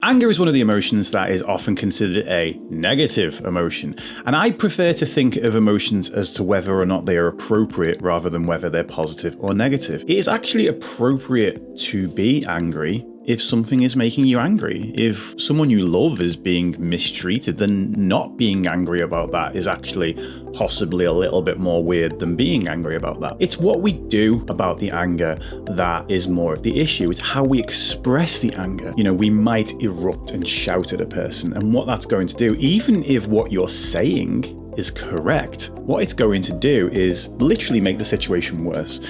Anger is one of the emotions that is often considered a negative emotion, and I prefer to think of emotions as to whether or not they are appropriate rather than whether they're positive or negative. It is actually appropriate to be angry if something is making you angry. If someone you love is being mistreated, then not being angry about that is actually possibly a little bit more weird than being angry about that. It's what we do about the anger that is more of the issue. It's how we express the anger. We might erupt and shout at a person, and what that's going to do, even if what you're saying is correct, what it's going to do is literally make the situation worse.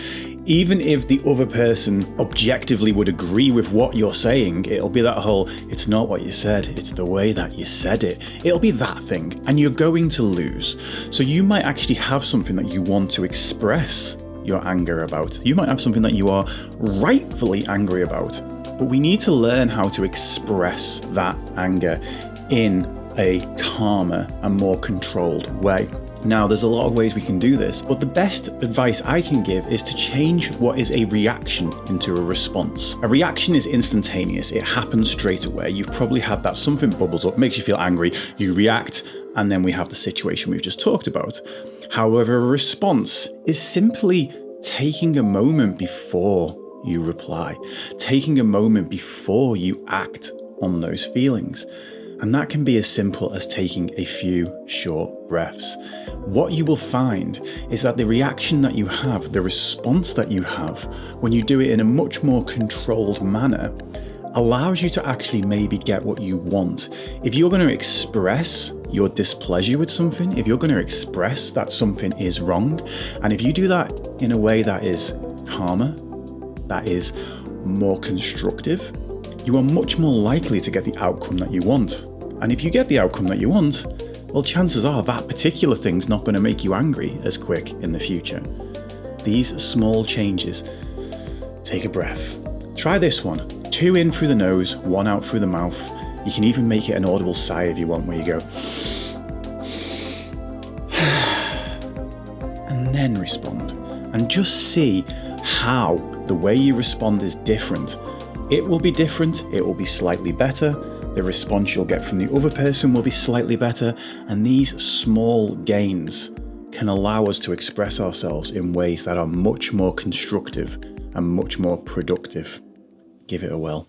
Even if the other person objectively would agree with what you're saying, it'll be that whole, it's not what you said, it's the way that you said it. It'll be that thing, and you're going to lose. So you might actually have something that you want to express your anger about. You might have something that you are rightfully angry about. But we need to learn how to express that anger in a calmer and more controlled way. Now, there's a lot of ways we can do this, but the best advice I can give is to change what is a reaction into a response. A reaction is instantaneous. It happens straight away. You've probably had that. Something bubbles up, makes you feel angry, you react, and then we have the situation we've just talked about. However, a response is simply taking a moment before you reply, taking a moment before you act on those feelings. And that can be as simple as taking a few short breaths. What you will find is that the reaction that you have, the response that you have, when you do it in a much more controlled manner, allows you to actually maybe get what you want. If you're going to express your displeasure with something, if you're going to express that something is wrong, and if you do that in a way that is calmer, that is more constructive, you are much more likely to get the outcome that you want. And if you get the outcome that you want, well, chances are that particular thing's not going to make you angry as quick in the future. These small changes. Take a breath. Try this one. 2 in through the nose, 1 out through the mouth. You can even make it an audible sigh if you want, where you go and then respond. And just see how the way you respond is different. It will be different. It will be slightly better. The response you'll get from the other person will be slightly better, and these small gains can allow us to express ourselves in ways that are much more constructive and much more productive. Give it a whirl.